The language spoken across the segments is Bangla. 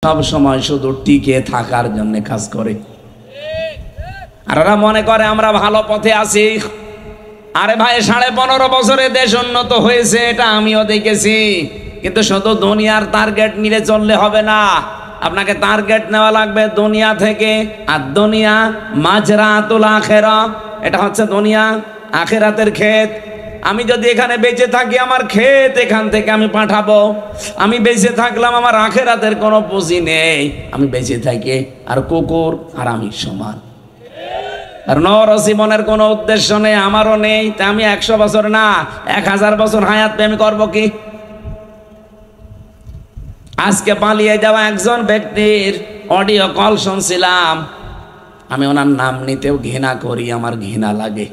সব সময় শুধু টিকে থাকার জন্য কাজ করে। আর ওরা মনে করে আমরা ভালো পথে আছি। আরে ভাই 15.5 বছরে দেশ উন্নত হয়েছে, এটা আমিও দেখেছি। কিন্তু শুধু দুনিয়ার টার্গেট নিলে চললে হবে না, আপনাকে টার্গেট নেওয়া লাগবে দুনিয়া থেকে। আর দুনিয়া মাজরাতুল আখিরা, এটা হচ্ছে দুনিয়া আখিরাতের ক্ষেত। আমি যদি এখানে বেঁচে থাকি, আমার ক্ষেত এখান থেকে আমি পাঠাবো। আমি বেঁচে থাকলাম, আমার আখিরাতের কোনো পুঁজি নেই। আমি বেঁচে থাকি আর কুকুর আর আমি সমান। আর নরজীবনের কোনো উদ্দেশ্য নেই, আমারও নেই। তা আমি 100 বছর না 1000 বছর হায়াত পেয়ে আমি করবো কি? আজকে পালিয়ে যাওয়া একজন ব্যক্তির অডিও কল শুনছিলাম। আমি ওনার নাম নিতেও ঘৃণা করি, আমার ঘৃণা লাগে।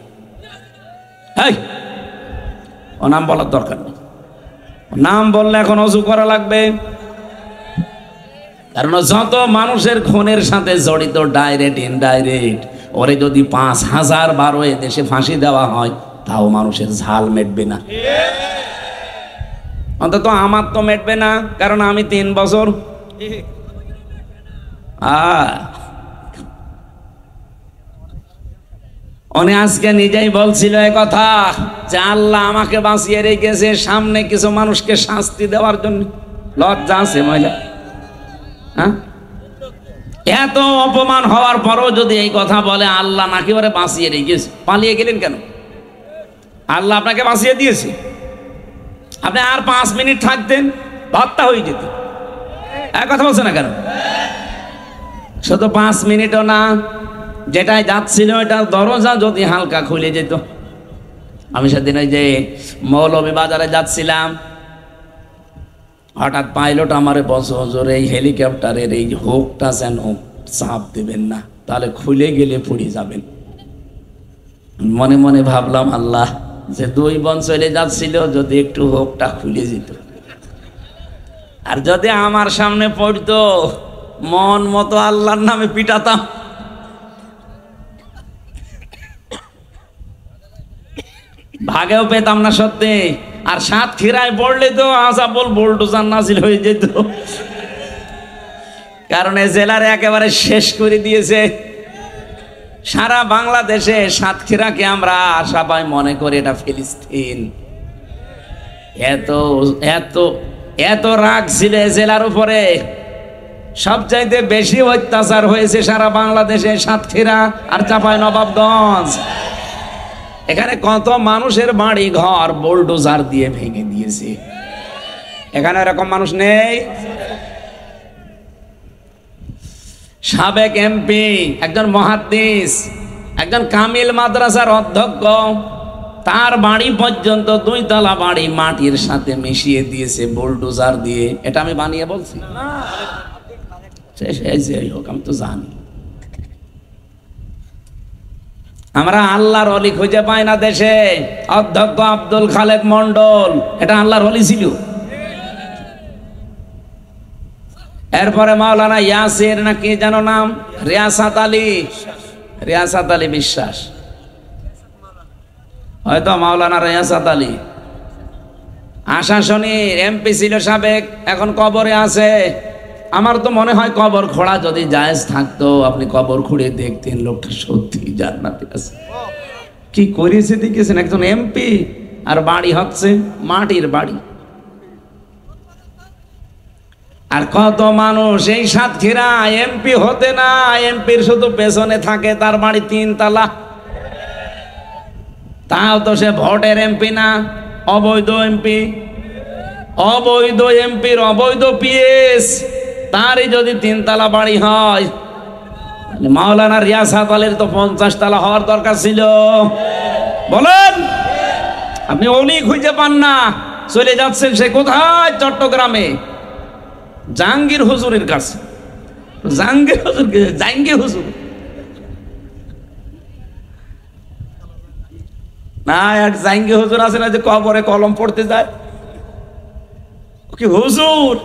ও নাম বলার দরকার নেই, নাম বললে এখন অজু করা লাগবে। কারণ যত মানুষের খুনের সাথে জড়িত, ডাইরেক্ট ইনডাইরেক্ট, ওরে যদি 5000 বার দেশে ফাঁসি দেওয়া হয়, তাও মানুষের ঝাল মেটবে না। অন্তত আমার তো মেটবে না, কারণ আমি 3 বছর। উনি আজকে নিজেই বলছিল এ কথা যে আল্লাহ আমাকে বাঁচিয়ে রেখেছে সামনে কিছু মানুষকে শাস্তি দেওয়ার জন্য। লজ্জা আছে মহিলা? হ্যাঁ, এত অপমান হওয়ার পরও যদি এই কথা বলে আল্লাহ নাকি ওরে বাঁচিয়ে রেখেছে, পালিয়ে গেলেন কেন? আল্লাহ আপনাকে বাঁচিয়ে দিয়েছে, আপনি আর 5 মিনিট থাকতেন, হত্যা হয়ে যেত। এক কথা বলছে না কেন? শুধু 5 মিনিটও না, যেটাই যাচ্ছিল এটা দরজা যদি হালকা খুলে যেত। আমি সেদিন ওই যে মৌলভীবাজারে যাচ্ছিলাম, হঠাৎ পাইলট আমারে বলছে, হুজুর এই হেলিকপ্টারের এই হুকটা যেন চাপ দেবেন না, তাহলে খুলে গেলে পড়ে যাবেন। মনে মনে ভাবলাম, আল্লাহ, যে 2 বন চলে যাচ্ছিল, যদি একটু হুকটা খুলে যেত, আর যদি আমার সামনে পড়তো, মন মতো আল্লাহর নামে পিটাতাম। ভাগেও পেতাম না সত্যি। আর সাতক্ষীরায় পড়লে তো আসাবল বোল্ডোজার নাজিল হয়ে যেত, কারণ এই জেলারে একেবারে শেষ করে দিয়েছে। সারা বাংলাদেশে সাতক্ষীরাকে আমরা সবাই মনে করি এটা ফিলিস্তিন। এত এত এত রাগ ছিল এই জেলার উপরে। সবচাইতে বেশি অত্যাচার হয়েছে সারা বাংলাদেশে সাতক্ষীরা আর চাঁপাইনবাবগঞ্জ। এখানে কত মানুষের বাড়ি ঘর বোল্ডোজার দিয়ে ভেঙে দিয়েছে। এখানে এরকম মানুষ নেই? সাবেক এমপি, একজন মুহাদ্দিস, একজন কামিল মাদ্রাসার অধ্যক্ষ, তার বাড়ি পর্যন্ত 2 তলা বাড়ি মাটির সাথে মিশিয়ে দিয়েছে বোল্ডোজার দিয়ে। এটা আমি বানিয়ে বলছি? আমি তো জানি। আমরা আল্লাহর ওলি খুঁজে পাই না দেশে। অধ্যক্ষ আব্দুল খালেক মন্ডল, এটা আল্লাহর ওলি ছিল। এরপরে মাওলানা ইয়াসির না কি যেন নাম, রিয়াসাত আলী বিশ্বাস, হয়তো মাওলানা রিয়াসাত আলী। আশাশনির এমপি ছিল সাবেক, এখন কবরে আছে। আমার তো মনে হয় কবর খোঁড়া যদি জায়েজ থাকতো, আপনি কবর খুঁড়ে দেখতেন লোকটা সত্যি জান্নাতে আছে। কি করেছে দেখেছেন? একজন এমপি আর বাড়ি হচ্ছে মাটির বাড়ি। আর কত মানুষ এই সাতক্ষীরা এমপি হতে না, এমপির শুধু পেছনে থাকে, তার বাড়ি 3 তলা। তাও তো সে ভোটের এমপি না, অবৈধ এমপি। অবৈধ এমপির অবৈধ পিএস, তারই যদি 3 তলা বাড়ি হয়, মাওলানা রিয়াসাত আলীর তো 50 তলা হওয়ার দরকার ছিল। বলেন, আপনি ওলি খুঁজে পান না, চলে যাচ্ছেন সে কোথায়? চট্টগ্রামে জাহাঙ্গীর হুজুরের কাছে। জাহাঙ্গীর হুজুর না, এক জাহাঙ্গীর হুজুর আছে না, যে কবরে কলম পড়তে যায়, কি হুজুর।